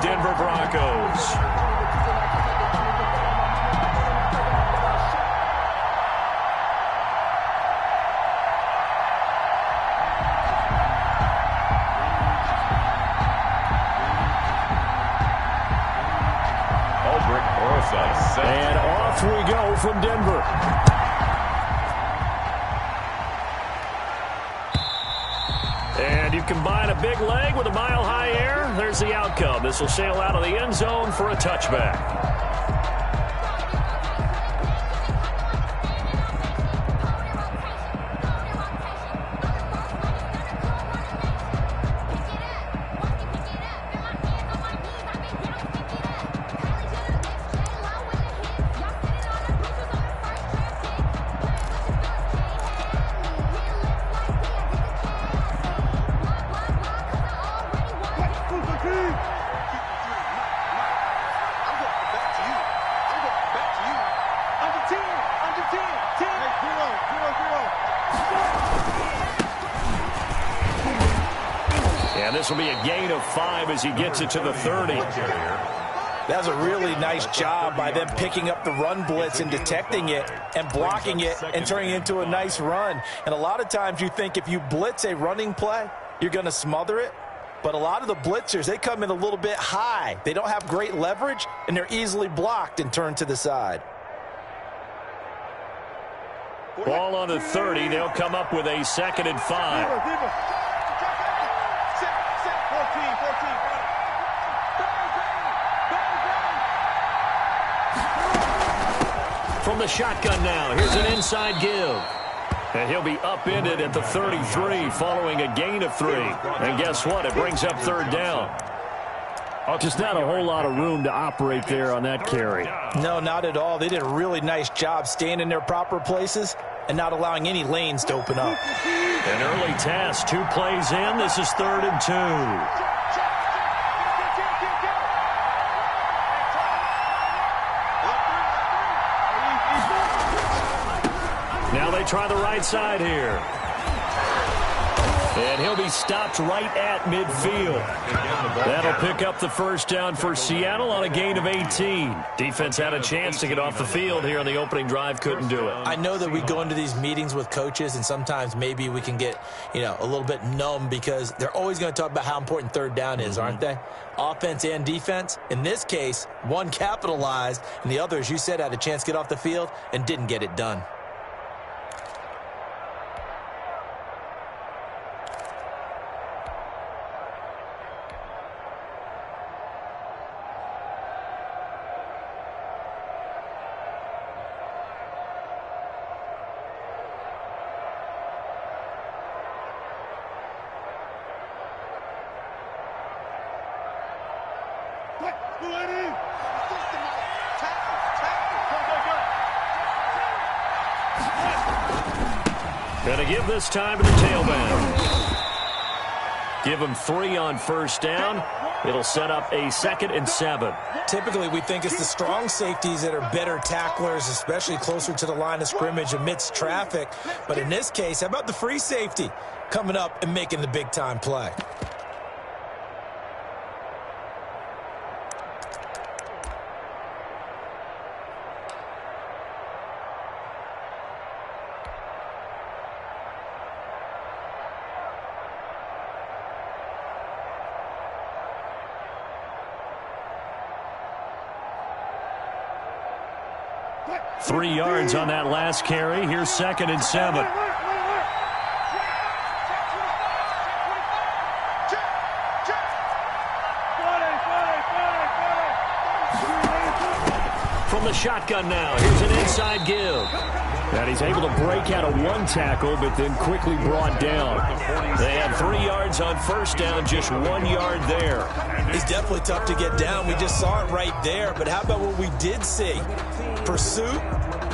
Denver Broncos. And off we go from Denver. And you combine a big leg with a mile-high air. There's the outcome. This will sail out of the end zone for a touchback. And this will be a gain of 5 as he gets it to the 30. That's a really nice job by them picking up the run blitz and detecting it and blocking it and turning it into a nice run. And a lot of times you think if you blitz a running play, you're going to smother it. But a lot of the blitzers, they come in a little bit high. They don't have great leverage, and they're easily blocked and turned to the side. Ball on the 30. They'll come up with a 2nd and 5. From the shotgun now, here's an inside give. And he'll be upended at the 33 following a gain of 3. And guess what? It brings up 3rd down. Just not a whole lot of room to operate there on that carry. No, not at all. They did a really nice job staying in their proper places and not allowing any lanes to open up. An early task, 2 plays in. This is 3rd and 2. Now they try the right side here. And he'll be stopped right at midfield. That'll pick up the 1st down for Seattle on a gain of 18. Defense had a chance to get off the field here on the opening drive, couldn't do it. I know that we go into these meetings with coaches, and sometimes maybe we can get, a little bit numb because they're always going to talk about how important 3rd down is, aren't they? Offense and defense. In this case, one capitalized, and the other, as you said, had a chance to get off the field and didn't get it done. Going to give this time to the tailback. Give him 3 on 1st down. It'll set up a 2nd and 7. Typically, we think it's the strong safeties that are better tacklers, especially closer to the line of scrimmage amidst traffic. But in this case, how about the free safety coming up and making the big-time play? Three yards on that last carry. Here's 2nd and 7. From the shotgun now, here's an inside give. And he's able to break out of 1 tackle, but then quickly brought down. They had 3 yards on 1st down, just 1 yard there. He's definitely tough to get down. We just saw it right there. But how about what we did see? Pursuit,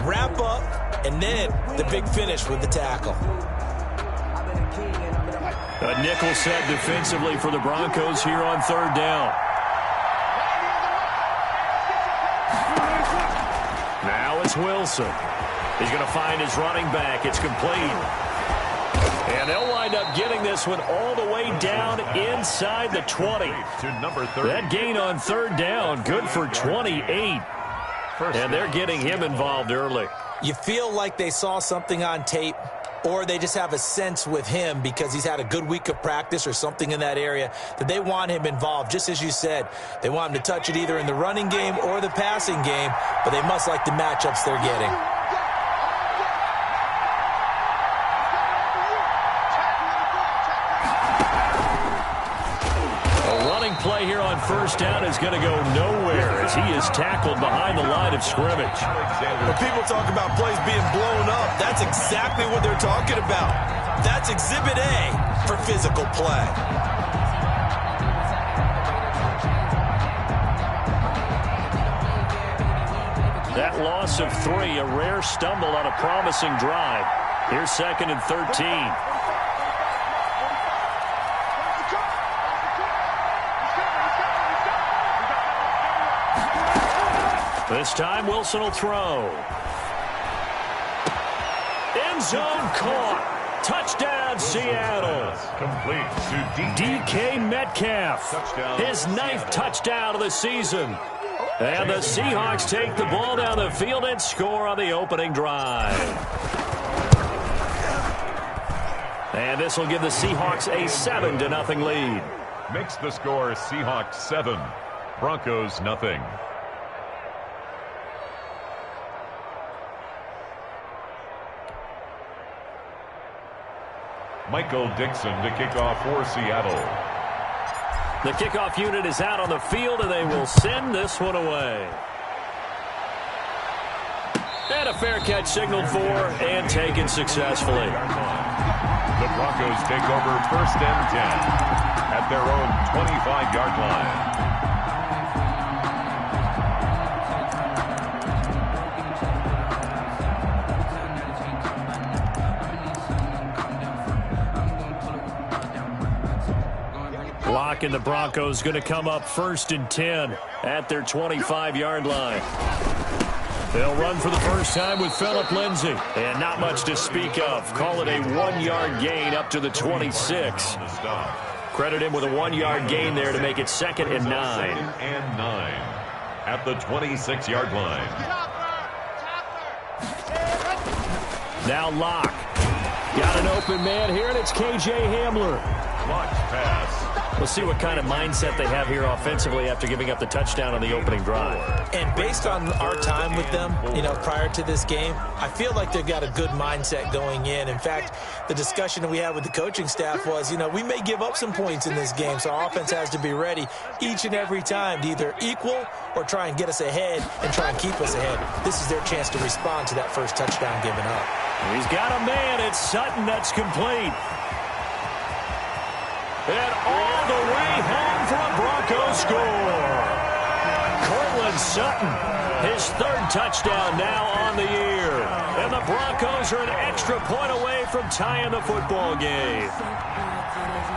wrap up, and then the big finish with the tackle. A nickel set defensively for the Broncos here on 3rd down. Now it's Wilson. He's going to find his running back. It's complete. And they'll wind up getting this one all the way down inside the 20. To number 30. That gain on third down, good for 28. And they're getting him involved early. You feel like they saw something on tape, or they just have a sense with him because he's had a good week of practice or something in that area that they want him involved. Just as you said, they want him to touch it either in the running game or the passing game, but they must like the matchups they're getting. Play here on first down is going to go nowhere as he is tackled behind the line of scrimmage. When people talk about plays being blown up, that's exactly what they're talking about. That's Exhibit A for physical play. That loss of 3, a rare stumble on a promising drive. Here's 2nd and 13. This time, Wilson will throw. End zone caught. Touchdown, Seattle. Complete to DK Metcalf. Touchdown. His 9th touchdown of the season. And the Seahawks take the ball down the field and score on the opening drive. And this will give the Seahawks a 7-0 lead. Makes the score Seahawks 7, Broncos nothing. Michael Dixon to kick off for Seattle. The kickoff unit is out on the field, and they will send this one away. And a fair catch signaled for and taken successfully. The Broncos take over 1st and 10 at their own 25-yard line. And the Broncos going to come up 1st and 10 at their 25-yard line. They'll run for the first time with Phillip Lindsay. And not much to speak of. Call it a 1-yard gain up to the 26. Credit him with a 1-yard gain there to make it 2nd and 9. 2nd and 9 at the 26-yard line. Now Locke. Got an open man here, and it's K.J. Hamler. Launch pass. We'll see what kind of mindset they have here offensively after giving up the touchdown on the opening drive. And based on our time with them, prior to this game, I feel like they've got a good mindset going in. In fact, the discussion that we had with the coaching staff was, we may give up some points in this game, so our offense has to be ready each and every time to either equal or try and get us ahead and try and keep us ahead. This is their chance to respond to that first touchdown given up. He's got a man. It's Sutton. That's complete. And all the way home for a Broncos score. Cortland Sutton, his 3rd touchdown now on the year. And the Broncos are an extra point away from tying the football game.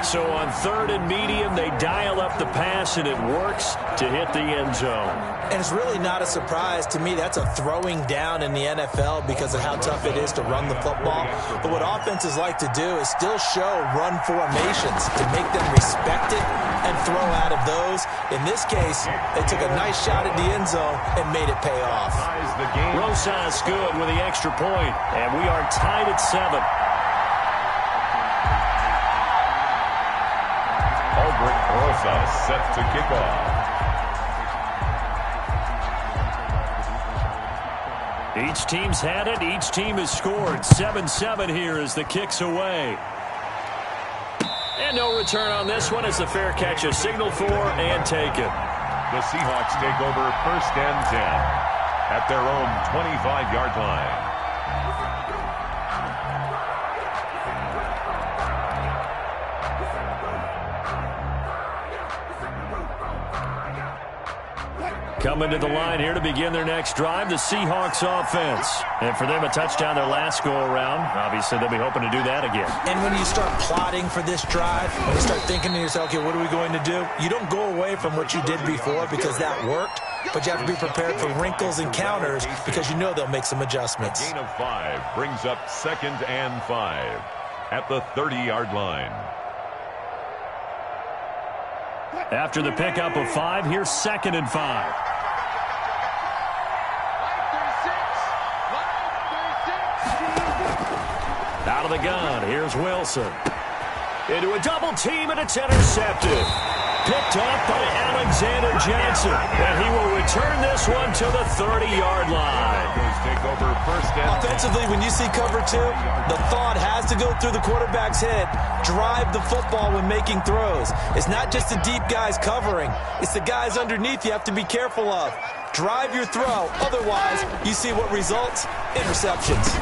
So on 3rd and medium, they dial up the pass, and it works to hit the end zone. And it's really not a surprise to me. That's a throwing down in the NFL because of how tough it is to run the football. But what offenses like to do is still show run formations to make them respect it and throw out of those. In this case, they took a nice shot at the end zone and made it pay off. Rosas good with the extra point, and we are tied at 7. Rosas set to kick off. Each team's had it. Each team has scored. 7-7 here as the kick's away. And no return on this one as the fair catch is signaled for and taken. The Seahawks take over 1st and 10 at their own 25-yard line. Coming to the line here to begin their next drive, the Seahawks offense. And for them, a touchdown their last go-around. Obviously, they'll be hoping to do that again. And when you start plotting for this drive, when you start thinking to yourself, okay, what are we going to do? You don't go away from what you did before because that worked, but you have to be prepared for wrinkles and counters because you know they'll make some adjustments. Gain of 5 brings up 2nd and 5. at the 30-yard line. After the pickup of 5, here's 2nd and 5. Out of the gun, here's Wilson. Into a double team, and it's intercepted. Picked off by Alexander Johnson. And he will return this one to the 30-yard line. Take over first and Offensively, when you see cover 2, the thought has to go through the quarterback's head. Drive the football when making throws. It's not just the deep guys covering. It's the guys underneath you have to be careful of. Drive your throw. Otherwise, you see what results? Interceptions.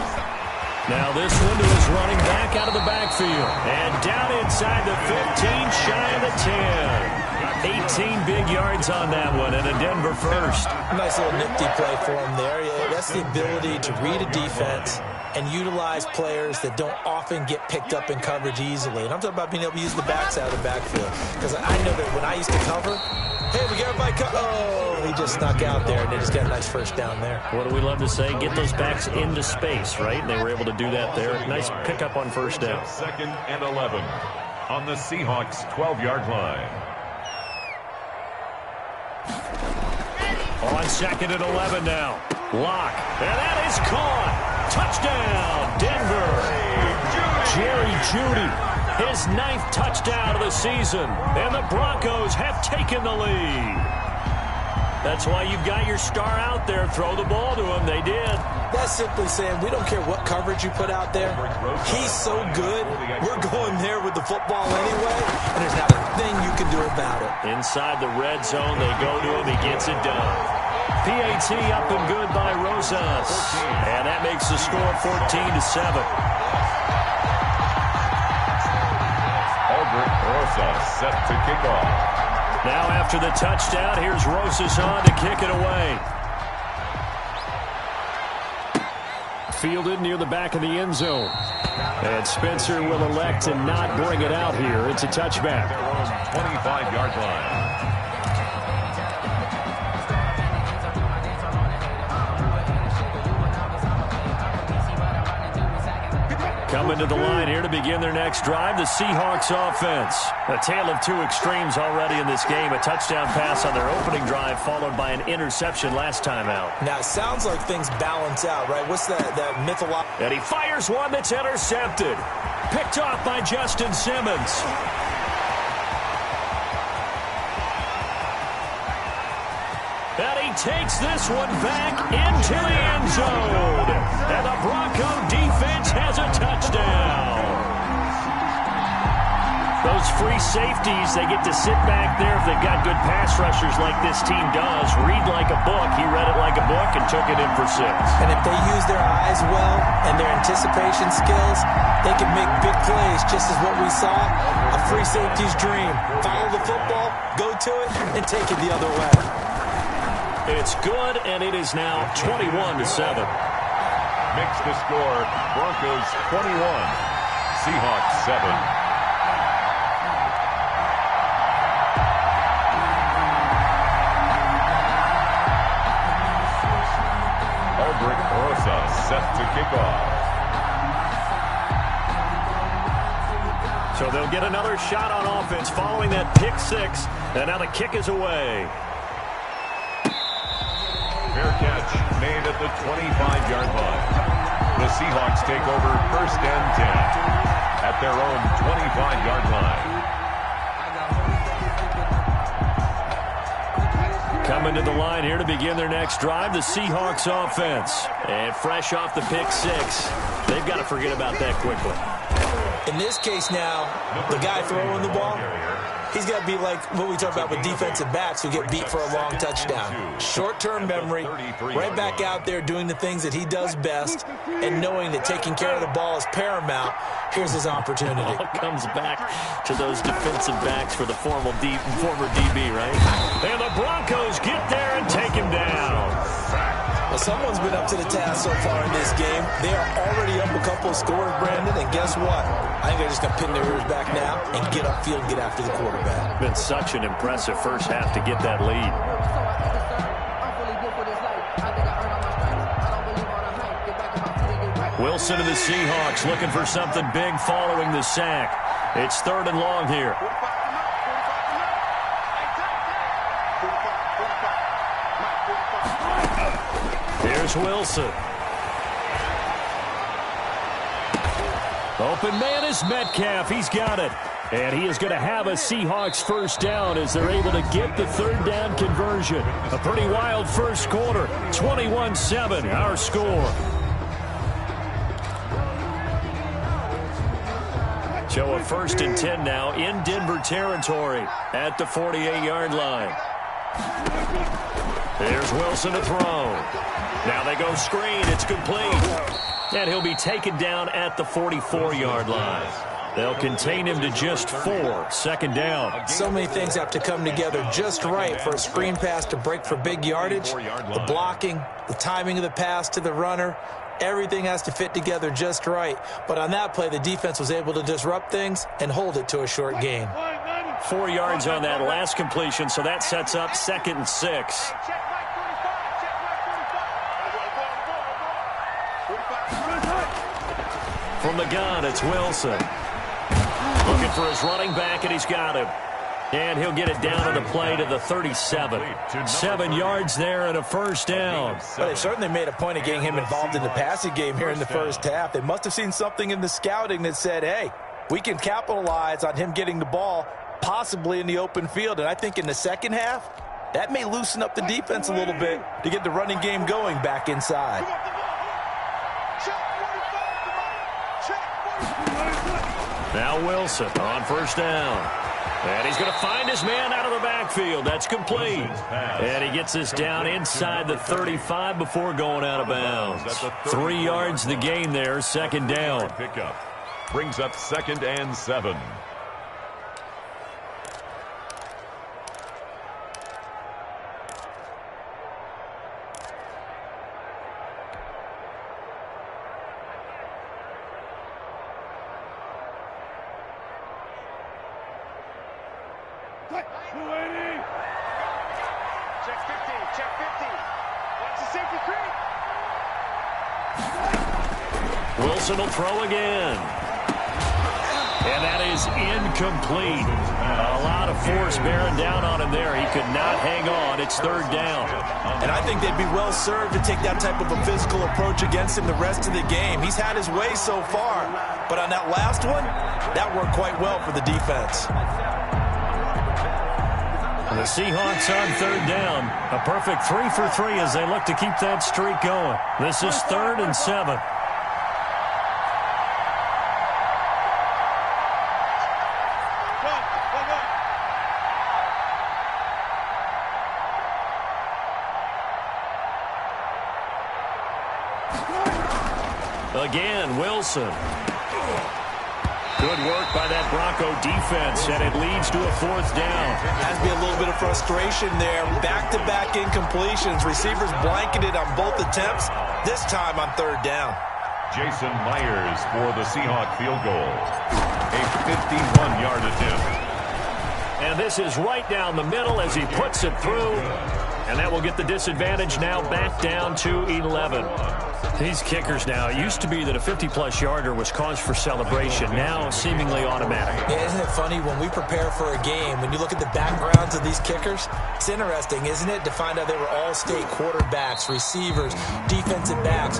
Now this window is running back out of the backfield. And down inside the 15, shy of the 10. 18 big yards on that one, and a Denver first. Nice little nifty play for him there. Yeah, that's the ability to read a defense and utilize players that don't often get picked up in coverage easily. And I'm talking about being able to use the backs out of the backfield. Because I know that when I used to cover, hey, we got my oh, he just snuck out there, and they just got a nice first down there. What do we love to say? Get those backs into space, right? And they were able to do that there. Nice pickup on first down. 2nd and 11 on the Seahawks' 12-yard line. On 2nd and 11 now. Lock. And that is caught. Touchdown, Denver. Jerry Jeudy, his 9th touchdown of the season. And the Broncos have taken the lead. That's why you've got your star out there. Throw the ball to him. They did. That's simply saying we don't care what coverage you put out there. He's so good, we're going there with the football anyway, and there's not a thing you can do about it. Inside the red zone, they go to him. He gets it done. PAT up and good by Rosas. And that makes the score 14-7. Albert Rosas set to kick off. Now after the touchdown, here's Rosas on to kick it away. Fielded near the back of the end zone. And Spencer will elect to not bring it out here. It's a touchback. 25-yard line. Coming to the line here to begin their next drive, the Seahawks offense. A tale of two extremes already in this game. A touchdown pass on their opening drive, followed by an interception last time out. Now, it sounds like things balance out, right? What's that mythological? And he fires one that's intercepted. Picked off by Justin Simmons. And he takes this one back into the end zone. And the Bronco defense has a touchdown. Those free safeties, they get to sit back there if they've got good pass rushers like this team does. Read like a book. He read it like a book and took it in for 6. And if they use their eyes well and their anticipation skills, they can make big plays, just as what we saw. A free safety's dream. Follow the football, go to it, and take it the other way. It's good, and it is now 21-7. Makes the score Broncos 21, Seahawks 7. Albert Rosas set to kick off. So they'll get another shot on offense following that pick 6, and now the kick is away. Fair catch made at the 25-yard line. The Seahawks take over first and 10 at their own 25-yard line. Coming to the line here to begin their next drive, the Seahawks offense. And fresh off the pick 6, they've got to forget about that quickly. In this case now, the guy throwing the ball, he's got to be like what we talk about with defensive backs who get beat for a long touchdown. Short-term memory, right back out there doing the things that he does best, and knowing that taking care of the ball is paramount. Here's his opportunity. It all comes back to those defensive backs for the former DB, right? And the Broncos get there and take him down. Well, someone's been up to the task so far in this game. They are already up a couple of scores, Brandon, and guess what? I think they're just going to pin their ears back now and get upfield and get after the quarterback. Been such an impressive first half to get that lead. Wilson and the Seahawks looking for something big following the sack. It's 3rd and long here. Here's Wilson. Open man is Metcalf. He's got it. And he is going to have a Seahawks first down as they're able to get the 3rd down conversion. A pretty wild first quarter. 21-7, our score. So a 1st and 10 now in Denver territory at the 48-yard line. There's Wilson to throw. Now they go screen. It's complete. And he'll be taken down at the 44-yard line. They'll contain him to just 4. 2nd down. So many things have to come together just right for a screen pass to break for big yardage. The blocking, the timing of the pass to the runner, everything has to fit together just right. But on that play, the defense was able to disrupt things and hold it to a short gain. 4 yards on that last completion, so that sets up 2nd and 6. From the gun, it's Wilson. Looking for his running back, and he's got him. And he'll get it down on the play to the 37. 7 yards there and a first down. Well, they've certainly made a point of getting him involved in the passing game here in the first half. They must have seen something in the scouting that said, hey, we can capitalize on him getting the ball possibly in the open field. And I think in the second half, that may loosen up the defense a little bit to get the running game going back inside. Now Wilson on first down. And he's going to find his man out of the backfield. That's complete. And he gets us down inside the 35 before going out of bounds. 3 yards the gain there, 2nd down. Pickup brings up 2nd and 7. Wilson will throw again. And that is incomplete. A lot of force bearing down on him there. He could not hang on. It's 3rd down. And I think they'd be well served to take that type of a physical approach against him the rest of the game. He's had his way so far. But on that last one, that worked quite well for the defense. The Seahawks on 3rd down. A perfect 3 for 3 as they look to keep that streak going. This is 3rd and 7. Again, Wilson. Good work by that Bronco defense, and it leads to a 4th down. Has to be a little bit of frustration there. Back-to-back incompletions. Receivers blanketed on both attempts, this time on 3rd down. Jason Myers for the Seahawk field goal. A 51-yard attempt. And this is right down the middle as he puts it through. And that will get the disadvantage now back down to 11. These kickers now, it used to be that a 50-plus yarder was cause for celebration. Now seemingly automatic. Yeah, isn't it funny when we prepare for a game, when you look at the backgrounds of these kickers, it's interesting, isn't it, to find out they were all-state quarterbacks, receivers, defensive backs,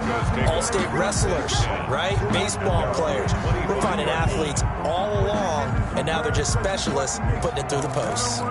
all-state wrestlers, right? Baseball players. We're finding athletes all along, and now they're just specialists putting it through the posts.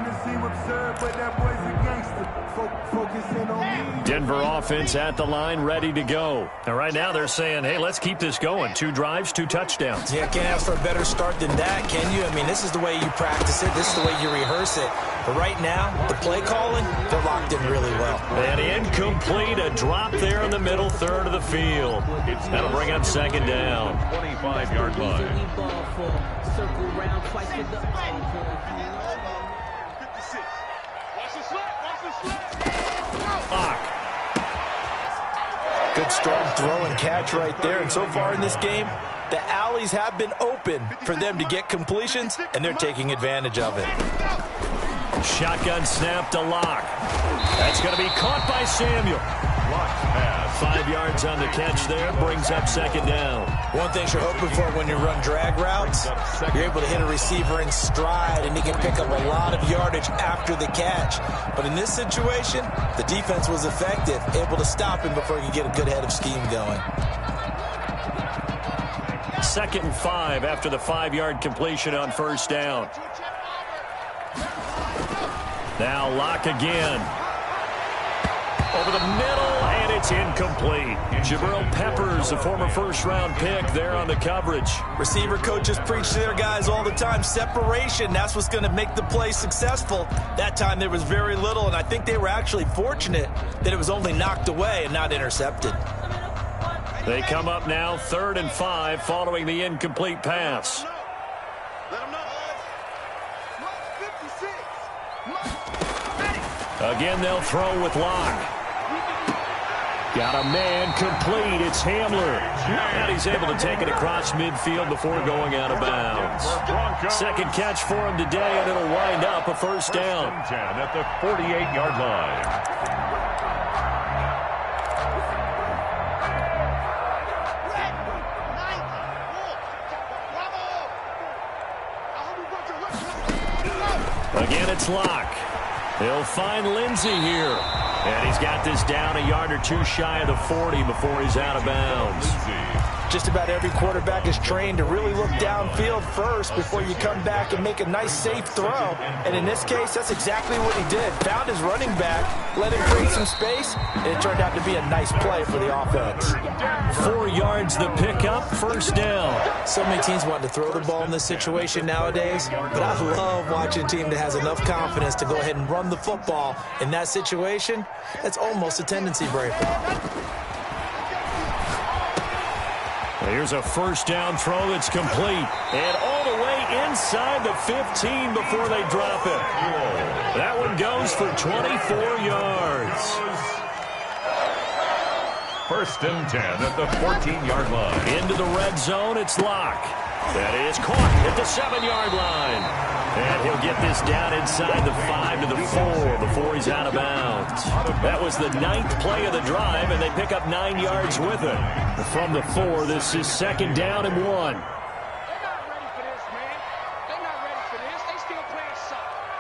Denver offense at the line, ready to go. And right now they're saying, hey, let's keep this going. 2 drives, 2 touchdowns. Yeah, can't ask for a better start than that, can you? I mean, this is the way you practice it. This is the way you rehearse it. But right now, the play calling, they're locked in really well. And incomplete, a drop there in the middle third of the field. That'll bring up 2nd down. 25-yard line. Good strong throw and catch right there. And so far in this game, the alleys have been open for them to get completions, and they're taking advantage of it. Shotgun snap to Lock. That's going to be caught by Samuel. 5 yards on the catch there, brings up second down. One thing you're hoping for when you run drag routes, you're able to hit a receiver in stride, and he can pick up a lot of yardage after the catch. But in this situation, the defense was effective, able to stop him before he could get a good head of steam going. 2nd and 5 after the 5-yard completion on first down. Now Locke again. Over the middle, and it's incomplete. Jabril Peppers, a former first-round pick, there on the coverage. Receiver coaches preach to their guys all the time. Separation, that's what's going to make the play successful. That time there was very little, and I think they were actually fortunate that it was only knocked away and not intercepted. They come up now 3rd and 5 following the incomplete pass. Again, they'll throw with Locke. Got a man complete. It's Hamler. And he's able to take it across midfield before going out of bounds. 2nd catch for him today, and it'll wind up a first down. 10 at the 48-yard line. Again, it's Locke. He'll find Lindsey here. And he's got this down a yard or two shy of the 40 before he's out of bounds. Just about every quarterback is trained to really look downfield first before you come back and make a nice, safe throw. And in this case, that's exactly what he did. Found his running back, let him create some space, and it turned out to be a nice play for the offense. 4 yards the pickup, first down. So many teams want to throw the ball in this situation nowadays, but I love watching a team that has enough confidence to go ahead and run the football. In that situation, that's almost a tendency breaker. Here's a first down throw that's complete. And all the way inside the 15 before they drop it. That one goes for 24 yards. 1st and 10 at the 14-yard line. Into the red zone, it's Locke. That is caught at the 7-yard line. And he'll get this down inside the 5 to the 4 before he's out of bounds. That was the 9th play of the drive, and they pick up 9 yards with it. From the 4, this is 2nd down and 1. They're not ready for this, man. They're not ready for this. They still playing soccer.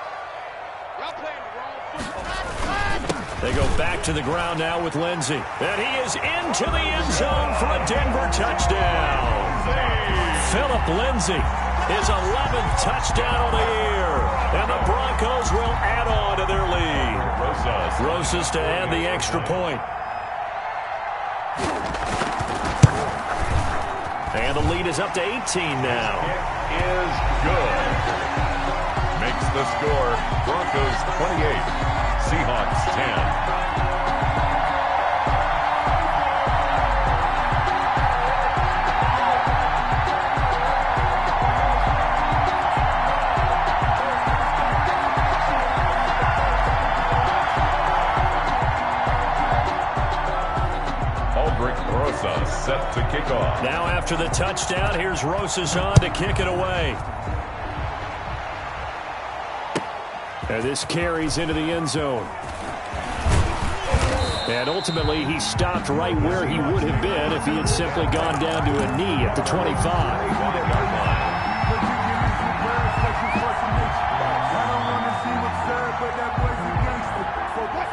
Y'all playing the wrong football. They go back to the ground now with Lindsey. And he is into the end zone for a Denver touchdown. Philip Lindsey, his 11th touchdown of the year. And the Broncos will add on to their lead. Rosas to add the extra point. And the lead is up to 18 now. It is good. Makes the score Broncos 28, Seahawks 10. Set to kick off. Now after the touchdown, here's Rosas on to kick it away. And this carries into the end zone. And ultimately, he stopped right where he would have been if he had simply gone down to a knee at the 25.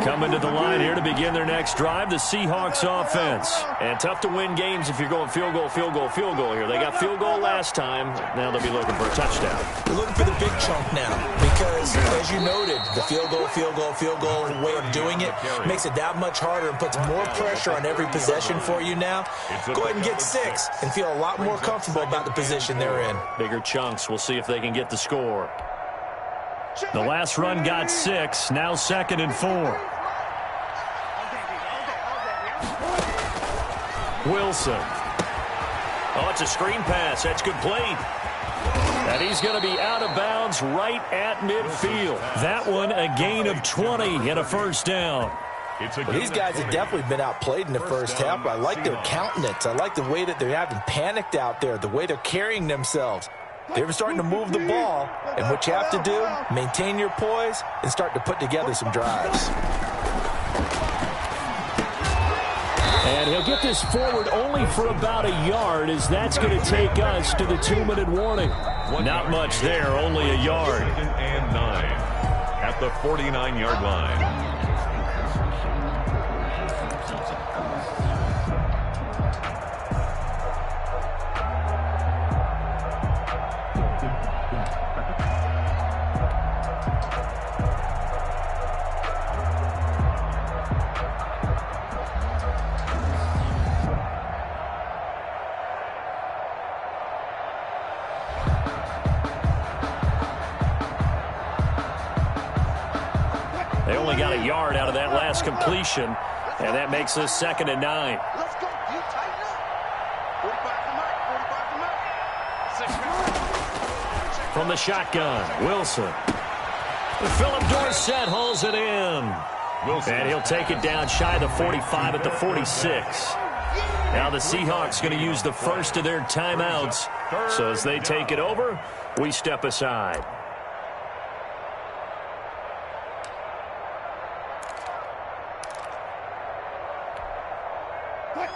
Coming to the line here to begin their next drive, the Seahawks offense. And tough to win games if you're going field goal, field goal, field goal here. They got field goal last time. Now they'll be looking for a touchdown. They're looking for the big chunk now because, as you noted, the field goal way of doing it makes it that much harder and puts more pressure on every possession for you now. Go ahead and get 6 and feel a lot more comfortable about the position they're in. Bigger chunks. We'll see if they can get the score. The last run got 6. Now 2nd and 4. Wilson. Oh, it's a screen pass. That's complete. And he's going to be out of bounds right at midfield. That one a gain of 20 and a first down. Well, these guys have definitely been outplayed in the first half. I like their countenance. I like the way that they haven't panicked out there, the way they're carrying themselves. They're starting to move the ball, and what you have to do, maintain your poise and start to put together some drives. get this forward only for about a yard, as that's going to take us to the 2-minute warning. Not much there, only a yard. 2nd and 9 at the 49-yard line. They only got a yard out of that last completion, and that makes this 2nd and 9. Let's go. You tighten up. 45 From the shotgun, Wilson. Philip Dorsett hauls it in. And he'll take it down shy of the 45 at the 46. Now the Seahawks going to use the first of their timeouts. So as they take it over, we step aside.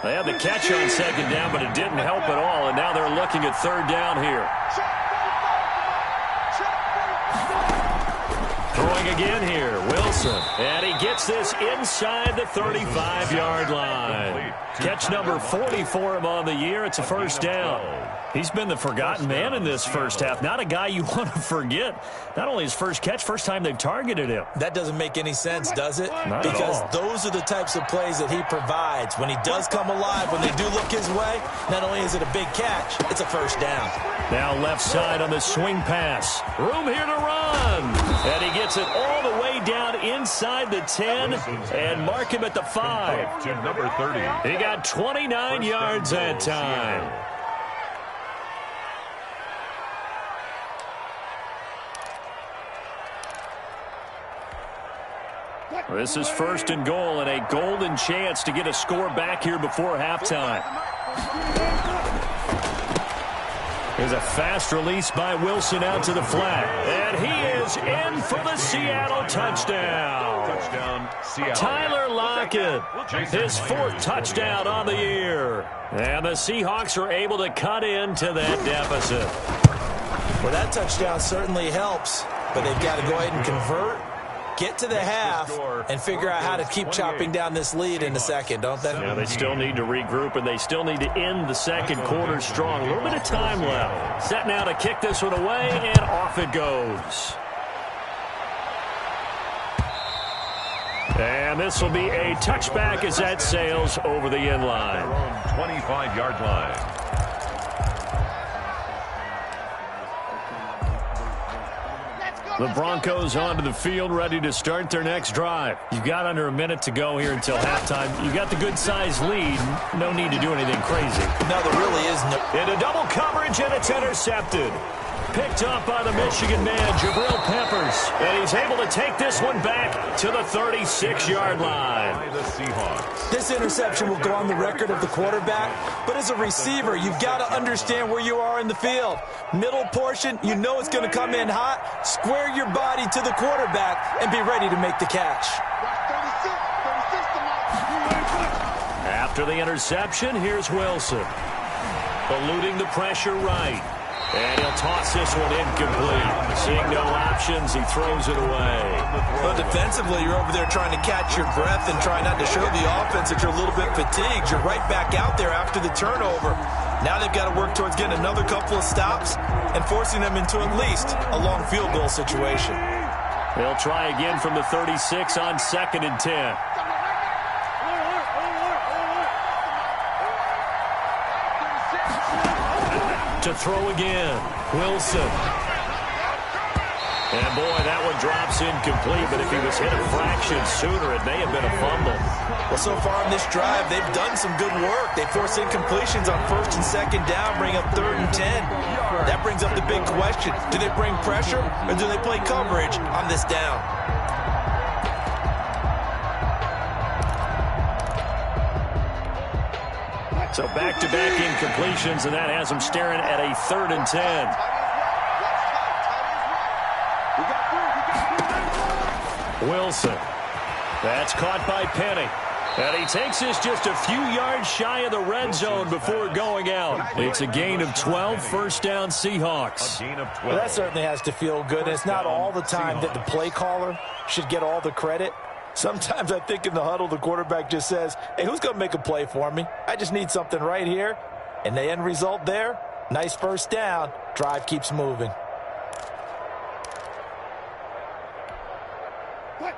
They had the catch on 2nd down, but it didn't help at all, and now they're looking at 3rd down here. Throwing again here, Wilson, and he gets this inside the 35-yard line. Catch number 40 for him on the year. It's a 1st down. He's been the forgotten man in this first half. Not a guy you want to forget. Not only his first catch, first time they've targeted him. That doesn't make any sense, does it? Not because at all. Those are the types of plays that he provides. When he does come alive, when they do look his way, not only is it a big catch, it's a 1st down. Now left side on the swing pass. Room here to run. And he gets it all the way down inside the 10 and mark him at the 5. To number 30. He got 29 yards that time. This is 1st and goal, and a golden chance to get a score back here before halftime. There's a fast release by Wilson out to the flat. And he is in for the Seattle touchdown. Touchdown, Seattle. Tyler Lockett, his 4th touchdown on the year. And the Seahawks are able to cut into that deficit. Well, that touchdown certainly helps, but they've got to go ahead and convert, get to the half, and figure out how to keep chopping down this lead in the 2nd, don't they? Yeah, they still need to regroup, and they still need to end the 2nd quarter strong. A little bit of time left. Set now to kick this one away, and off it goes. And this will be a touchback as that sails over the end line. 25-yard line. The Broncos onto the field, ready to start their next drive. You've got under a minute to go here until halftime. You've got the good-sized lead. No need to do anything crazy. No, there really is no. Into double coverage, and it's intercepted. Picked up by the Michigan man, Jabril Peppers. And he's able to take this one back to the 36-yard line. By the Seahawks. This interception will go on the record of the quarterback, but as a receiver, you've got to understand where you are in the field. Middle portion, you know it's going to come in hot. Square your body to the quarterback and be ready to make the catch. After the interception, here's Wilson. Eluding the pressure right. And he'll toss this one incomplete. Seeing no options, he throws it away. Well, defensively, you're over there trying to catch your breath and try not to show the offense that you're a little bit fatigued. You're right back out there after the turnover. Now they've got to work towards getting another couple of stops and forcing them into at least a long field goal situation. They'll try again from the 36 on 2nd and 10. To throw again, Wilson. And boy, that one drops incomplete, but if he was hit a fraction sooner, it may have been a fumble. Well, so far in this drive, they've done some good work. They force incompletions on 1st and 2nd down, bring up 3rd and 10. That brings up the big question. Do they bring pressure, or do they play coverage on this down? So back-to-back incompletions, and that has them staring at a 3rd and 10. Wilson. That's caught by Penny. And he takes this just a few yards shy of the red zone before going out. It's a gain of 12, first down Seahawks. Well, that certainly has to feel good. It's not all the time that the play caller should get all the credit. Sometimes I think in the huddle, the quarterback just says, hey, who's going to make a play for me? I just need something right here. And the end result there, nice first down. Drive keeps moving.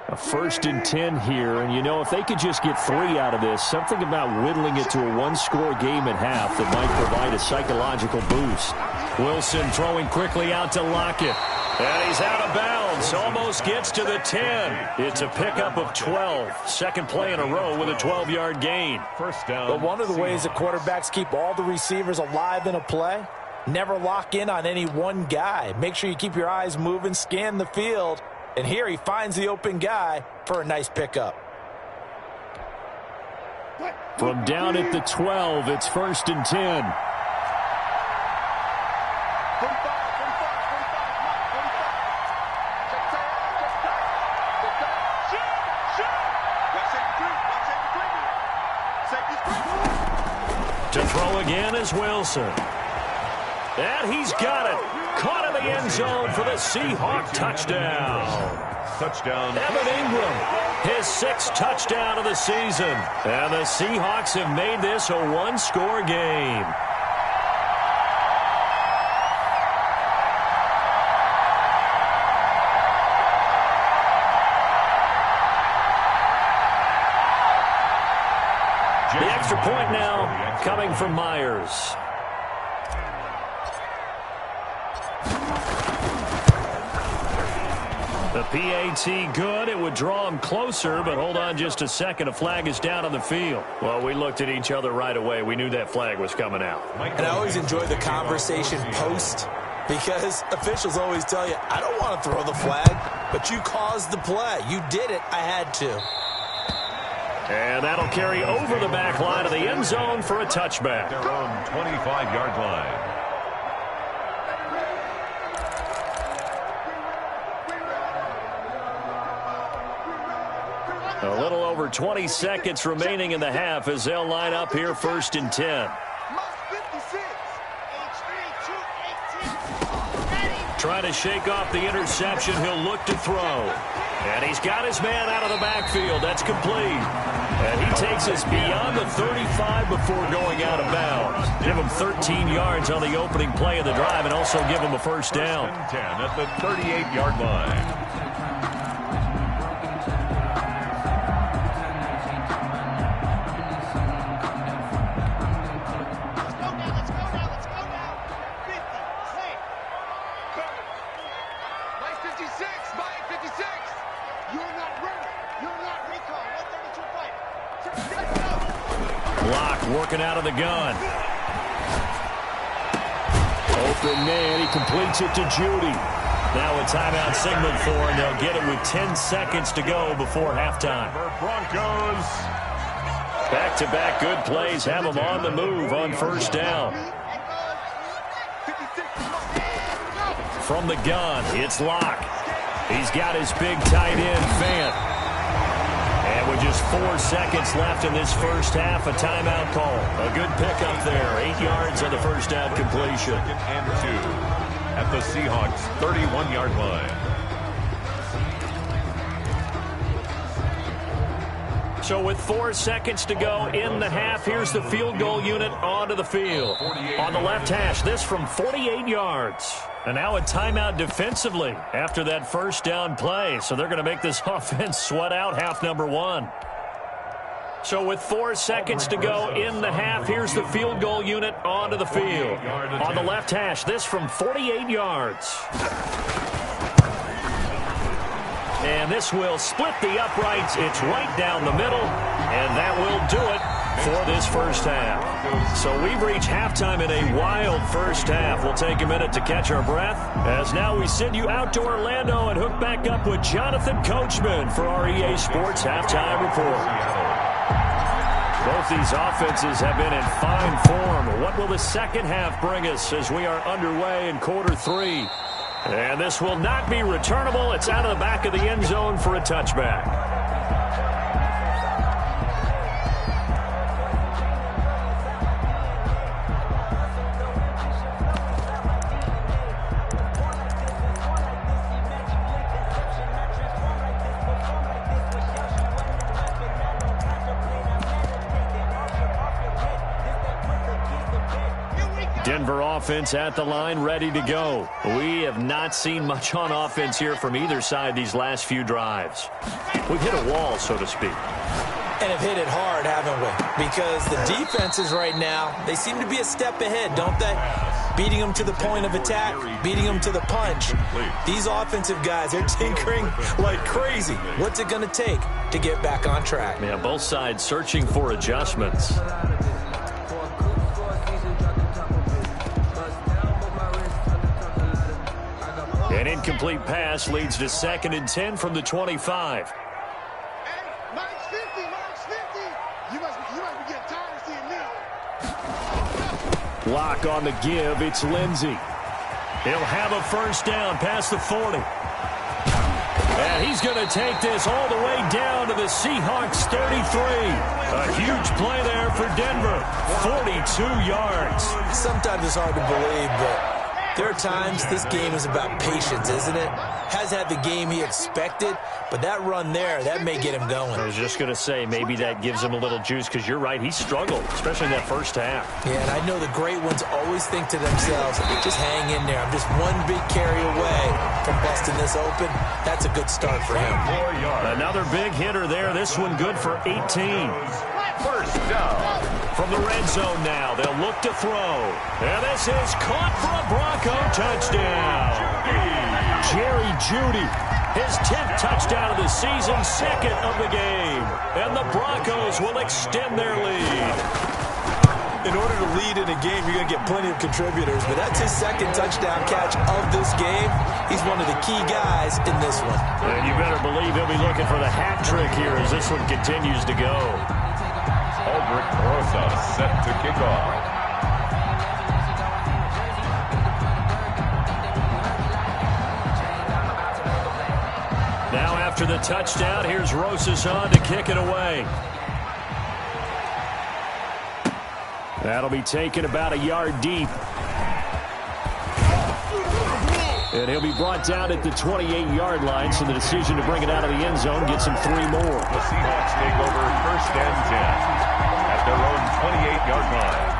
A 1st and 10 here, and you know, if they could just get 3 out of this, something about whittling it to a one-score game at half that might provide a psychological boost. Wilson throwing quickly out to Lockett. And he's out of bounds, almost gets to the 10. It's a pickup of 12. Second play in a row with a 12-yard gain. First down. But one of the ways that quarterbacks keep all the receivers alive in a play, never lock in on any one guy. Make sure you keep your eyes moving, scan the field. And here he finds the open guy for a nice pickup. From down at the 12, it's 1st and 10. To throw again is Wilson. And he's got it. Caught in the end zone for the Seahawk touchdown. Touchdown. Evan Ingram, his 6th touchdown of the season. And the Seahawks have made this a one-score game. The extra point now coming from Myers. The PAT good. It would draw him closer, but hold on just a second. A flag is down on the field. Well, we looked at each other right away. We knew that flag was coming out. And I always enjoy the conversation post because officials always tell you, I don't want to throw the flag, but you caused the play. You did it. I had to. And that'll carry over the back line of the end zone for a touchback. Their own 25-yard line. A little over 20 seconds remaining in the half as they'll line up here 1st and 10. Trying to shake off the interception. He'll look to throw. And he's got his man out of the backfield. That's complete. And he takes us beyond the 35 before going out of bounds. Give him 13 yards on the opening play of the drive and also give him a first down. 10 at the 38-yard line. Working out of the gun. Open man. He completes it to Judy. Now a timeout signaled for, and they'll get it with 10 seconds to go before halftime. Broncos. Back-to-back good plays have them on the move on first down. From the gun, it's Locke. He's got his big tight end, Fant. And with just 4 seconds left in this first half, a timeout call. A good pickup there. 8 yards on the first down completion. 2nd and 2 at the Seahawks 31-yard line. So with 4 seconds to go in the half, here's the field goal unit onto the field. On the left hash, this from 48 yards. And now a timeout defensively after that first down play. So they're going to make this offense sweat out half number 1. So with 4 seconds to go in the half, here's the field goal unit onto the field. On the left hash, this from 48 yards. And this will split the uprights. It's right down the middle. And that will do it for this first half. So we've reached halftime in a wild first half. We'll take a minute to catch our breath as now we send you out to Orlando and hook back up with Jonathan Coachman for our EA Sports Halftime Report. Both these offenses have been in fine form. What will the second half bring us as we are underway in quarter 3? And this will not be returnable. It's out of the back of the end zone for a touchback. Denver offense at the line, ready to go. We have not seen much on offense here from either side these last few drives. We've hit a wall, so to speak. And have hit it hard, haven't we? Because the defenses right now, they seem to be a step ahead, don't they? Beating them to the point of attack, beating them to the punch. These offensive guys, they're tinkering like crazy. What's it going to take to get back on track? Yeah, both sides searching for adjustments. An incomplete pass leads to 2nd and 10 from the 25. Block on the give. It's Lindsey. He'll have a first down past the 40. And he's going to take this all the way down to the Seahawks 33. A huge play there for Denver. 42 yards. Sometimes it's hard to believe, but there are times this game is about patience, isn't it? Has had the game he expected, but that run there, that may get him going. I was just going to say, maybe that gives him a little juice, because you're right, he struggled, especially in that first half. Yeah, and I know the great ones always think to themselves, just hang in there. I'm just one big carry away from busting this open. That's a good start for him. Another big hitter there. This one good for 18. First down. From the red zone now, they'll look to throw. And this is caught for a Bronco touchdown. Jerry Jeudy, his 10th touchdown of the season, 2nd of the game. And the Broncos will extend their lead. In order to lead in a game, you're going to get plenty of contributors, but that's his 2nd touchdown catch of this game. He's one of the key guys in this one. And you better believe he'll be looking for the hat trick here as this one continues to go. Aldrich Rosa set to kick off. Now after the touchdown, here's Rosas on to kick it away. That'll be taken about a yard deep. And he'll be brought down at the 28-yard line, so the decision to bring it out of the end zone gets him 3 more. The Seahawks take over 1st and 10 at their own 28-yard line.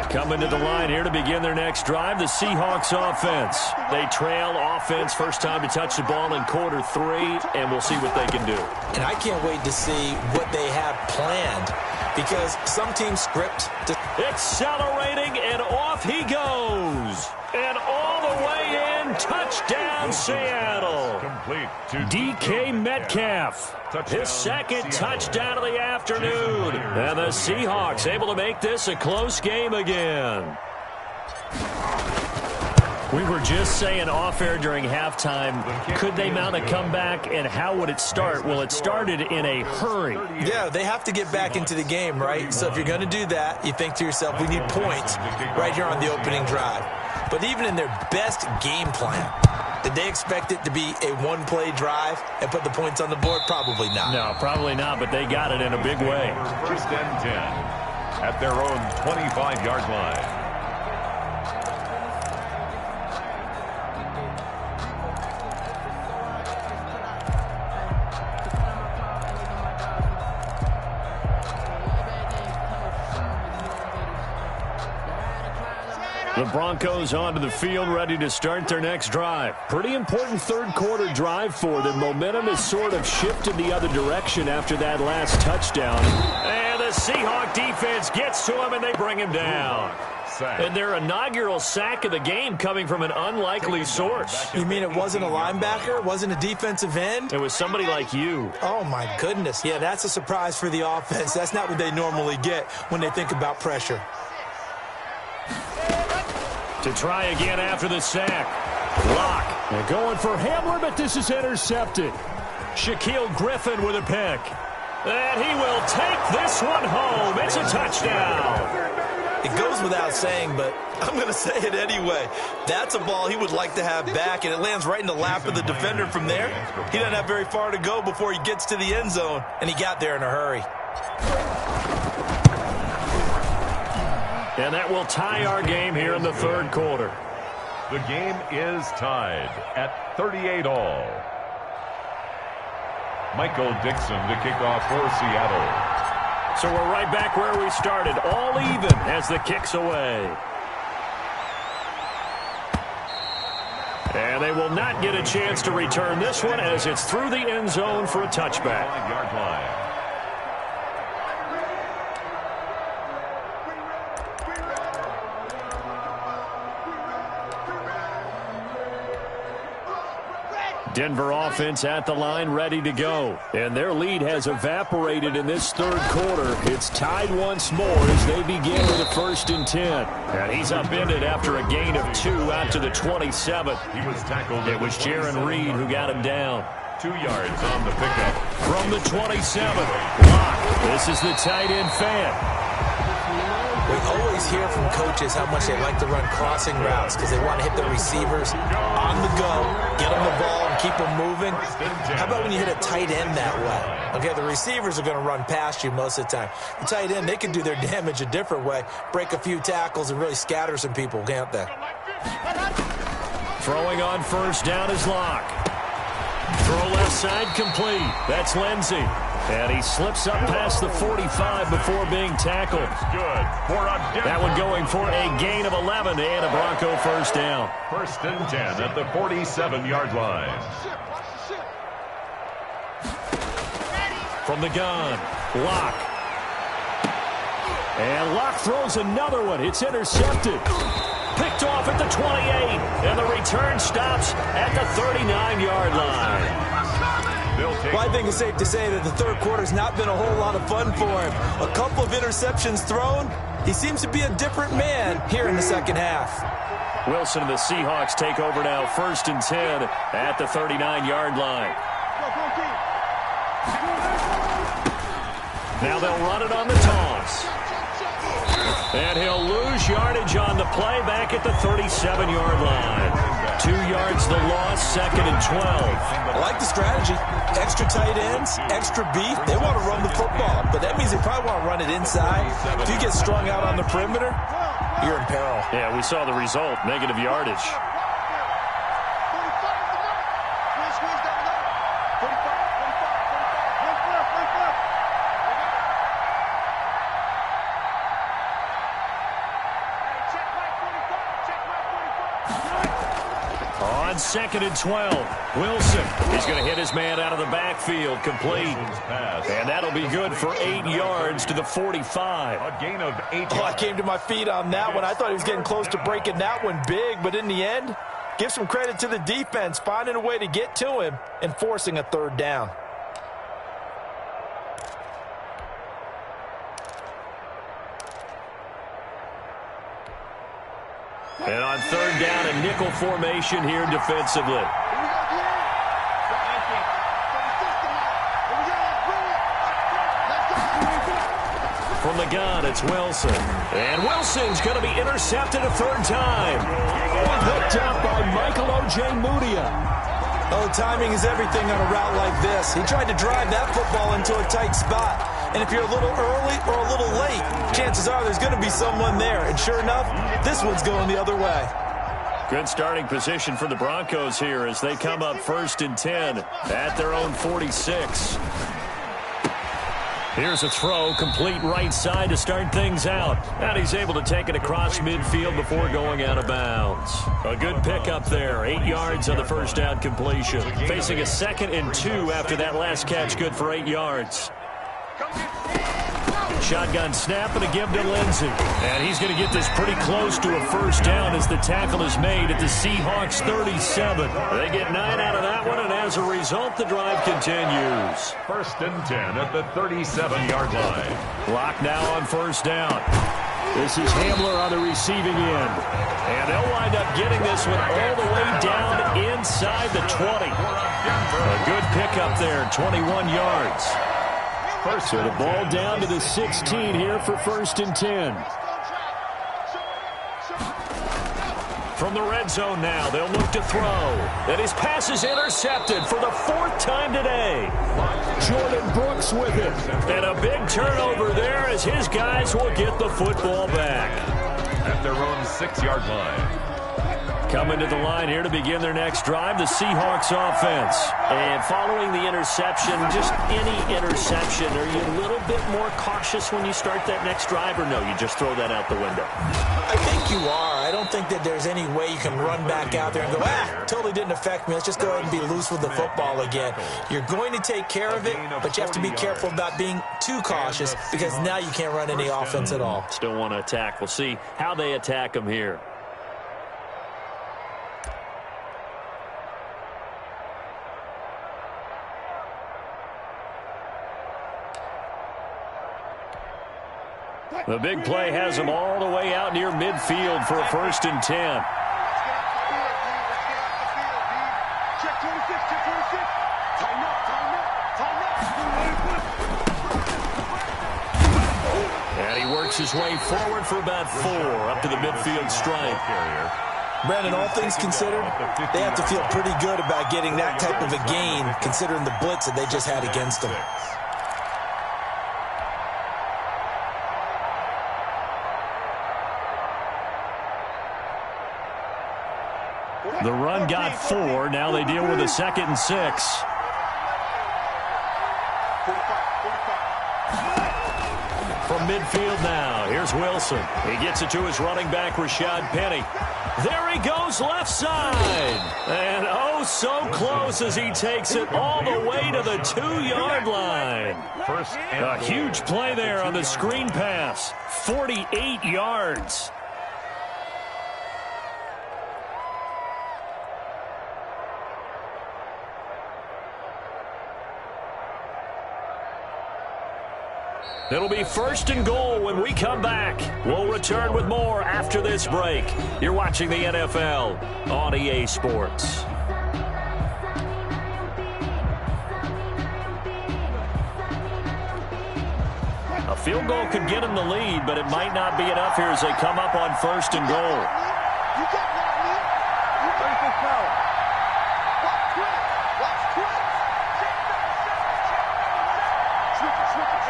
Coming to the line here to begin their next drive, the Seahawks offense. They trail offense, first time to touch the ball in quarter 3, and we'll see what they can do. And I can't wait to see what they have planned, because some teams script. Accelerating, and off he goes. And all the way in, touchdown Seattle. Complete to DK Metcalf. His 2nd touchdown of the afternoon. And the Seahawks able to make this a close game again. We were just saying off-air during halftime, could they mount a comeback, and how would it start? Well, it started in a hurry. Yeah, they have to get back into the game, right? So if you're going to do that, you think to yourself, we need points right here on the opening drive. But even in their best game plan, did they expect it to be a one-play drive and put the points on the board? Probably not. No, probably not, but they got it in a big way. 1st and 10 at their own 25-yard line. The Broncos onto the field, ready to start their next drive. Pretty important 3rd quarter drive for them. Momentum has sort of shifted the other direction after that last touchdown. And the Seahawk defense gets to him, and they bring him down. And their inaugural sack of the game coming from an unlikely source. You mean it wasn't a linebacker? It wasn't a defensive end? It was somebody like you. Oh, my goodness. Yeah, that's a surprise for the offense. That's not what they normally get when they think about pressure. To try again after the sack. Lock. They're going for Hamler, but this is intercepted. Shaquille Griffin with a pick. And he will take this one home. It's a touchdown. It goes without saying, but I'm going to say it anyway. That's a ball he would like to have back, and it lands right in the lap of the defender from there. He doesn't have very far to go before he gets to the end zone, and he got there in a hurry. And that will tie our game here in the 3rd quarter. The game is tied at 38 all. Michael Dixon to kick off for Seattle. So we're right back where we started, all even as the kick's away. And they will not get a chance to return this one as it's through the end zone for a touchback. 5-yard line. Denver offense at the line, ready to go. And their lead has evaporated in this third quarter. It's tied once more as they begin with a 1st and 10. And he's upended after a gain of 2 out to the 27. He was tackled. It was Jaron Reed who got him down. 2 yards on the pickup. From the 27, Locke. This is the tight end fan. We always hear from coaches how much they like to run crossing routes because they want to hit the receivers on the go, get them the ball, and keep them moving. How about when you hit a tight end that way? Okay, the receivers are going to run past you most of the time. The tight end, they can do their damage a different way, break a few tackles, and really scatter some people, can't they? Throwing on 1st down is Locke. Throw left side complete. That's Lindsey. And he slips up past the 45 before being tackled. That one going for a gain of 11 and a Bronco 1st down. 1st and 10 at the 47-yard line. From the gun, Locke. And Locke throws another one. It's intercepted. Picked off at the 28. And the return stops at the 39-yard line. Well, I think it's safe to say that the third quarter's not been a whole lot of fun for him. A couple of interceptions thrown. He seems to be a different man here in the second half. Wilson and the Seahawks take over now, 1st and 10 at the 39-yard line. Now they'll run it on the toss. And he'll lose yardage on the play back at the 37-yard line. 2 yards the loss, 2nd and 12. I like the strategy. Extra tight ends, extra beef. They want to run the football, but that means they probably want to run it inside. If you get strung out on the perimeter, you're in peril. Yeah, we saw the result, negative yardage. On 2nd and 12, Wilson. He's going to hit his man out of the backfield, complete. And that'll be good for 8 yards to the 45. A gain of 8 Oh, I came to my feet on that one. I thought he was getting close to breaking that one big, but in the end, give some credit to the defense, finding a way to get to him and forcing a 3rd down. And on 3rd down, a nickel formation here defensively. From the gun, it's Wilson. And Wilson's going to be intercepted a 3rd time. Picked up by Michael O.J. Mudia. Oh, timing is everything on a route like this. He tried to drive that football into a tight spot. And if you're a little early or a little late, chances are there's going to be someone there. And sure enough, this one's going the other way. Good starting position for the Broncos here as they come up 1st and 10 at their own 46. Here's a throw, complete right side to start things out. And he's able to take it across midfield before going out of bounds. A good pickup there, 8 yards on the 1st down completion. Facing a 2nd and 2 after that last catch, good for 8 yards. Shotgun snap and a give to Lindsey. And he's going to get this pretty close to a 1st down as the tackle is made at the Seahawks 37. They get 9 out of that one, and as a result, the drive continues. 1st and 10 at the 37-yard line. Clock now on 1st down. This is Hamler on the receiving end. And they'll wind up getting this one all the way down inside the 20. A good pickup there, 21 yards. So the ball down to the 16 here for 1st and 10. From the red zone now, they'll look to throw. And his pass is intercepted for the 4th time today. Jordan Brooks with it. And a big turnover there as his guys will get the football back. at their own 6-yard line. Coming to the line here to begin their next drive, the Seahawks offense. And following the interception, just any interception, are you a little bit more cautious when you start that next drive, or no, you just throw that out the window? I think you are. I don't think that there's any way you can run back out there and go, totally didn't affect me. Let's just go ahead and be loose with the football again. You're going to take care of it, but you have to be careful about being too cautious because now you can't run any offense at all. Still want to attack. We'll see how they attack them here. The big play has them all the way out near midfield for a 1st and 10. Check 26, check 26. Tighten up, tighten up, tighten up. And he works his way forward for about 4 up to the midfield stripe. Brandon, all things considered, they have to feel pretty good about getting that type of a gain considering the blitz that they just had against them. The run got 4. Now they deal with a 2nd and 6. From midfield now, here's Wilson. He gets it to his running back, Rashad Penny. There he goes, left side. And oh, so close as he takes it all the way to the 2-yard line. A huge play there on the screen pass. 48 yards. It'll be 1st and goal when we come back. We'll return with more after this break. You're watching the NFL on EA Sports. A field goal could get them the lead, but it might not be enough here as they come up on 1st and goal. You got that, man. You got this power. Watch quick. Watch quick. Check that. Switch it, switch it.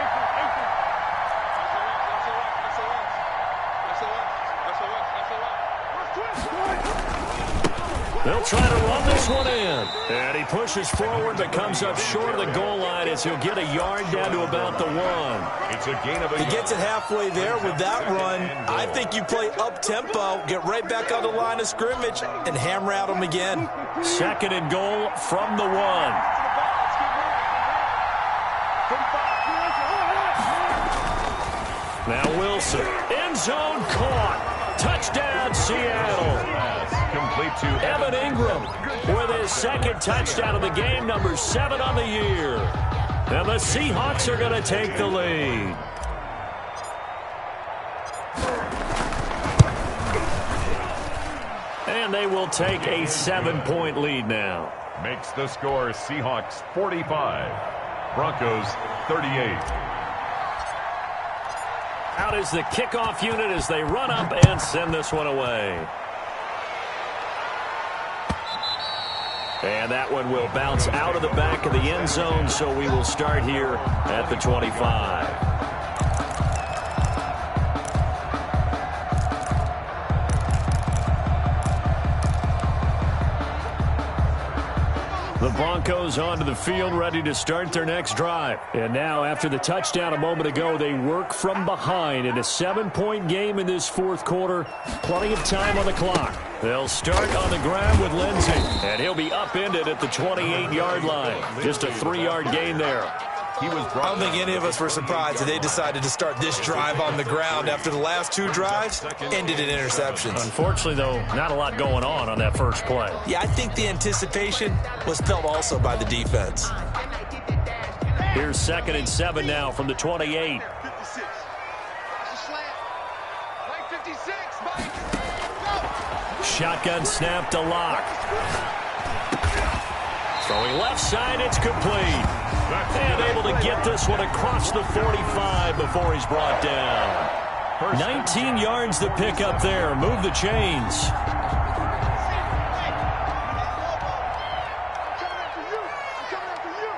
They'll try to run this one in. And he pushes forward but comes up short of the goal line as he'll get a yard down to about the 1. It's a gain of a He gets it halfway there with that run. I think you play up-tempo, get right back on the line of scrimmage, and hammer at him again. 2nd and goal from the 1. Now Wilson, end zone caught. Touchdown, Seattle. complete to Evan Ingram with his 2nd touchdown of the game, number 7 on the year. And the Seahawks are going to take the lead. And they will take a 7-point lead now. Makes the score Seahawks 45, Broncos 38. Out is the kickoff unit as they run up and send this one away. And that one will bounce out of the back of the end zone, so we will start here at the 25. The Broncos onto the field, ready to start their next drive. And now, after the touchdown a moment ago, they work from behind in a 7-point game in this 4th quarter. Plenty of time on the clock. They'll start on the ground with Lindsey, and he'll be upended at the 28-yard line. Just a 3-yard gain there. I don't think any of us were surprised that they decided to start this drive on the ground after the last 2 drives ended in interceptions. Unfortunately, though, not a lot going on that first play. Yeah, I think the anticipation was felt also by the defense. Here's 2nd and 7 now from the 28. 56. That's a slant. Play 56, Mike. Go. Shotgun snap to Lock. Throwing left side, it's complete. And able to get this one across the 45 before he's brought down. 19 yards to pick up there. Move the chains. I'm coming after you. I'm coming after you.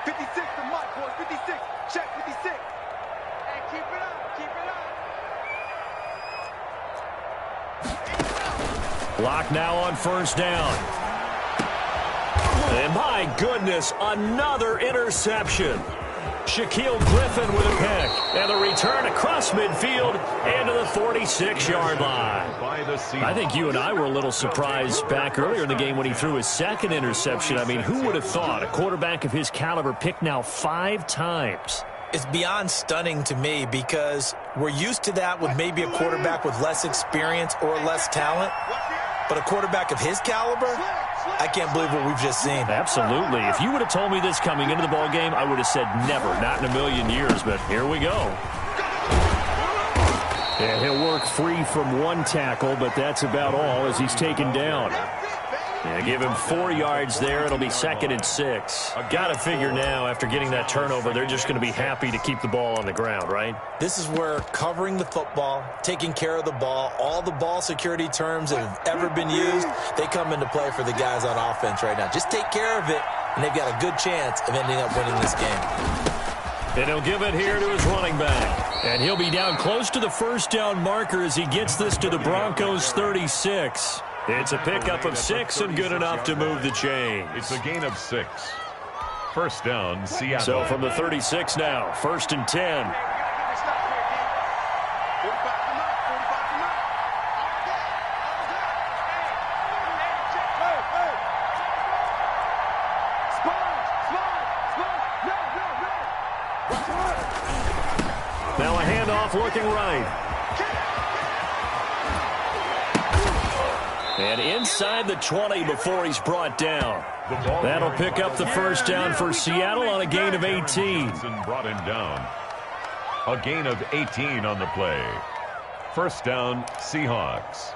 56 to Mike, boys. 56. Check 56. Hey, keep it up. Keep it up. Clock now on first down. And my goodness, another interception. Shaquille Griffin with a pick. And the return across midfield into the 46-yard line. I think you and I were a little surprised back earlier in the game when he threw his second interception. I mean, who would have thought a quarterback of his caliber picked now 5 times? It's beyond stunning to me because we're used to that with maybe a quarterback with less experience or less talent. But a quarterback of his caliber, I can't believe what we've just seen. Absolutely. If you would have told me this coming into the ball game, I would have said never, not in a million years. But here we go. And he'll work free from one tackle, but that's about all as he's taken down. Yeah, give him 4 yards there. It'll be 2nd and 6. Got to figure now, after getting that turnover, they're just going to be happy to keep the ball on the ground, right? This is where covering the football, taking care of the ball, all the ball security terms that have ever been used, they come into play for the guys on offense right now. Just take care of it, and they've got a good chance of ending up winning this game. And he'll give it here to his running back. And he'll be down close to the first down marker as he gets this to the Broncos' 36. It's a pickup of 6 and good enough to move the chains. It's a gain of 6. First down, Seattle. So from the 36 now, 1st and 10. Now a handoff looking right. And inside the 20 before he's brought down. That'll pick up the first down for Seattle on a gain of 18. Brought him down. A gain of 18 on the play. First down, Seahawks.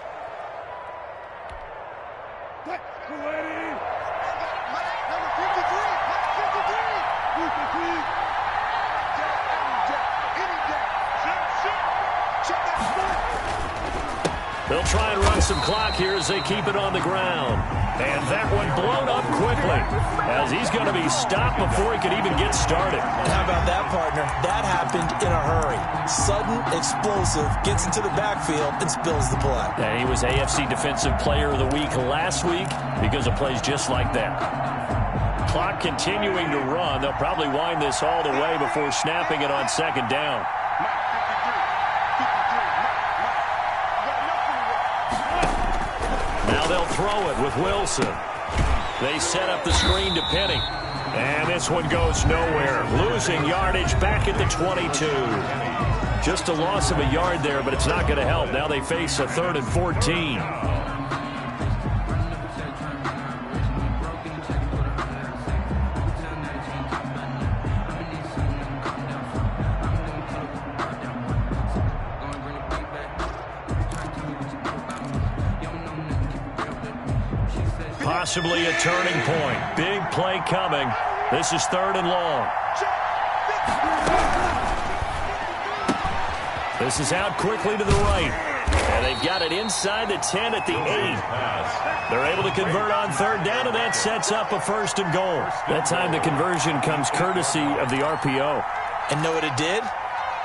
They'll try and run some clock here as they keep it on the ground. And that one blown up quickly as he's going to be stopped before he could even get started. And how about that, partner? That happened in a hurry. Sudden, explosive, gets into the backfield and spills the play. Yeah, he was AFC Defensive Player of the Week last week because of plays just like that. Clock continuing to run. They'll probably wind this all the way before snapping it on 2nd down. They'll throw it with Wilson. They set up the screen to Penny. And this one goes nowhere. Losing yardage back at the 22. Just a loss of a yard there, but it's not going to help. Now they face a 3rd and 14. Possibly a turning point. Big play coming. This is 3rd and long. This is out quickly to the right. And they've got it inside the 10 at the 8. They're able to convert on 3rd down, and that sets up a 1st and goal. That time the conversion comes courtesy of the RPO. And know what it did?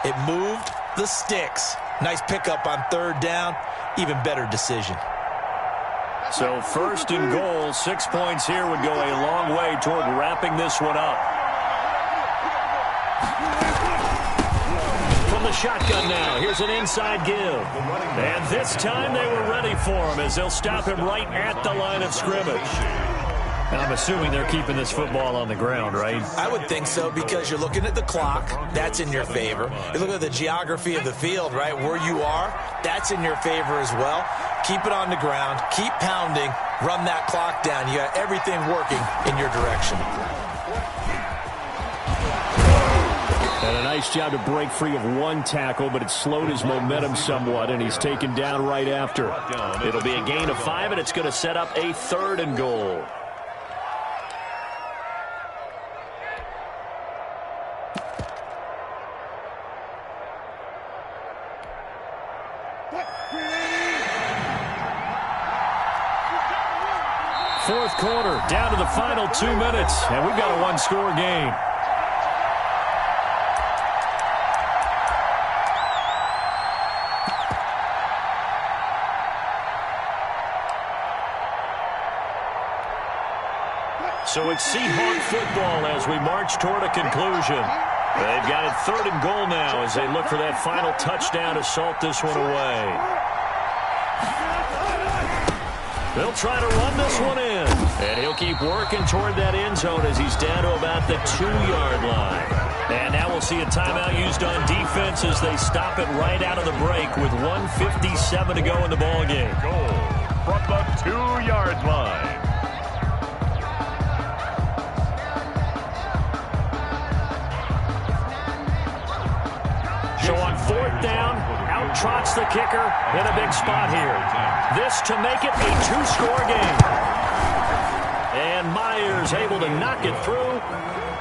It moved the sticks. Nice pickup on 3rd down. Even better decision. So 1st and goal, 6 points here would go a long way toward wrapping this one up. From the shotgun now, here's an inside give. And this time they were ready for him as they'll stop him right at the line of scrimmage. I'm assuming they're keeping this football on the ground, right? I would think so because you're looking at the clock. That's in your favor. You look at the geography of the field, right? Where you are, that's in your favor as well. Keep it on the ground. Keep pounding. Run that clock down. You got everything working in your direction. And a nice job to break free of one tackle, but it slowed his momentum somewhat, and he's taken down right after. It'll be a gain of 5, and it's going to set up a 3rd and goal. Fourth quarter, down to the final 2 minutes, and we've got a one-score game. So it's Seahawk football as we march toward a conclusion. They've got it 3rd and goal now as they look for that final touchdown to salt this one away. They'll try to run this one in. And he'll keep working toward that end zone as he's down to about the 2-yard line. And now we'll see a timeout used on defense as they stop it right out of the break with 1:57 to go in the ballgame. Goal from the 2-yard line. So on 4th down, out trots the kicker in a big spot here. This to make it a 2-score game. And Myers able to knock it through.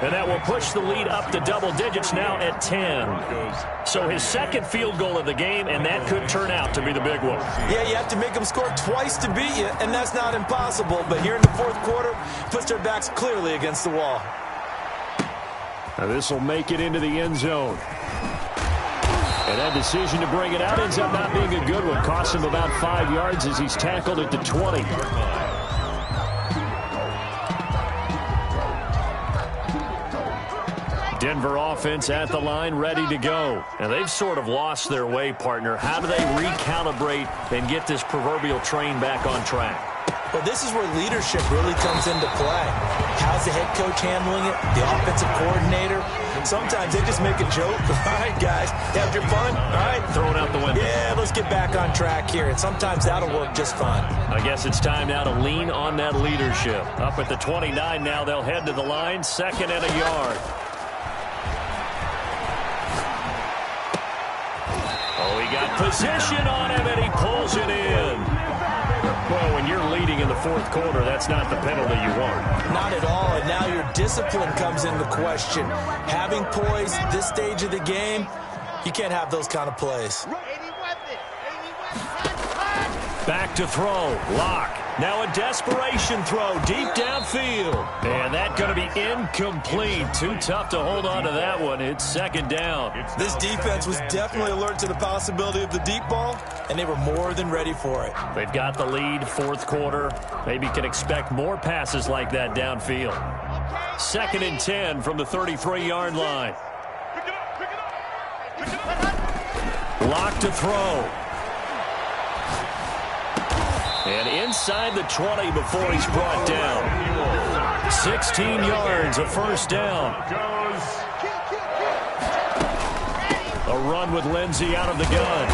And that will push the lead up to double digits now at 10. So his 2nd field goal of the game, and that could turn out to be the big one. Yeah, you have to make them score twice to beat you, and that's not impossible. But here in the 4th quarter, puts their backs clearly against the wall. Now this will make it into the end zone. And that decision to bring it out ends up not being a good one. Costs him about 5 yards as he's tackled at the 20. Denver offense at the line, ready to go. And they've sort of lost their way, partner. How do they recalibrate and get this proverbial train back on track? Well, this is where leadership really comes into play. How's the head coach handling it? The offensive coordinator? Sometimes they just make a joke. All right, guys, have your fun. All right, throw it out the window. Yeah, let's get back on track here. And sometimes that'll work just fine. I guess it's time now to lean on that leadership. Up at the 29 now, they'll head to the line. 2nd and a yard. Oh, he got position on him, and he pulls it in. Well, when you're leading in the 4th quarter, that's not the penalty you want. Not at all, and now your discipline comes into question. Having poise this stage of the game, you can't have those kind of plays. Back to throw. Lock. Now a desperation throw deep downfield. And that's going to be incomplete. Too tough to hold on to that one. It's 2nd down. This defense was definitely alert to the possibility of the deep ball, and they were more than ready for it. They've got the lead, 4th quarter. Maybe can expect more passes like that downfield. 2nd and 10 from the 33-yard line. Lock to throw. And inside the 20 before he's brought down. 16 yards, a 1st down. A run with Lindsey out of the gun.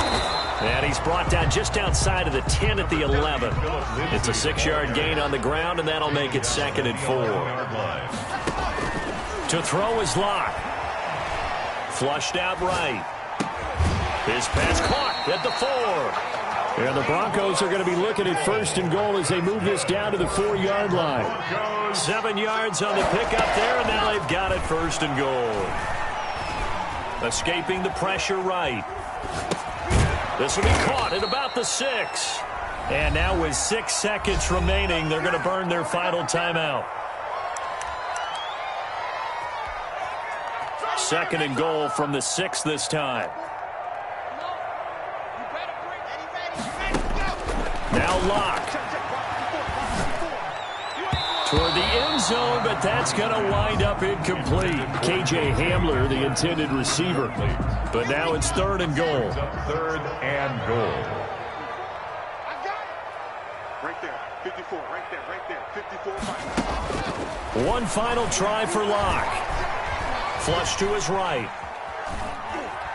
And he's brought down just outside of the 10 at the 11. It's a 6-yard gain on the ground, and that'll make it 2nd and 4. To throw is Lock. Flushed out right. His pass caught at the 4. And the Broncos are going to be looking at 1st and goal as they move this down to the 4-yard line. 7 yards on the pickup there, and now they've got it 1st and goal. Escaping the pressure right. This will be caught at about the 6. And now with 6 seconds remaining, they're going to burn their final timeout. 2nd and goal from the 6 this time. Now Lock. Toward the end zone, but that's going to wind up incomplete. KJ Hamler, the intended receiver. But now it's 3rd and goal. 3rd and goal. Right there, 54, right there, 54. One final try for Lock. Flush to his right.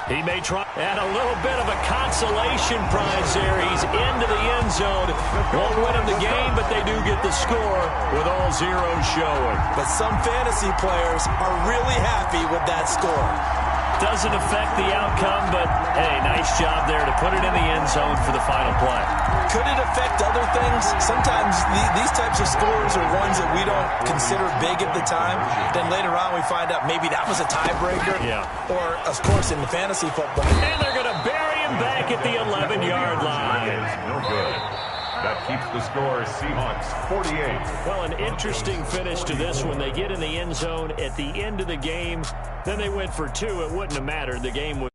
He may try, and a little bit of a consolation prize there. He's into the end zone. Won't win him the game, but they do get the score with all zeros showing. But some fantasy players are really happy with that score. Doesn't affect the outcome, but, hey, nice job there to put it in the end zone for the final play. Could it affect other things? Sometimes these types of scores are ones that we don't consider big at the time. Then later on we find out maybe that was a tiebreaker. Yeah. Or, of course, in the fantasy football. And they're going to bury him back at the 11-yard line. No good. That keeps the score Seahawks 48. Well, an interesting finish to this one. They get in the end zone at the end of the game. Then they went for 2. It wouldn't have mattered. The game was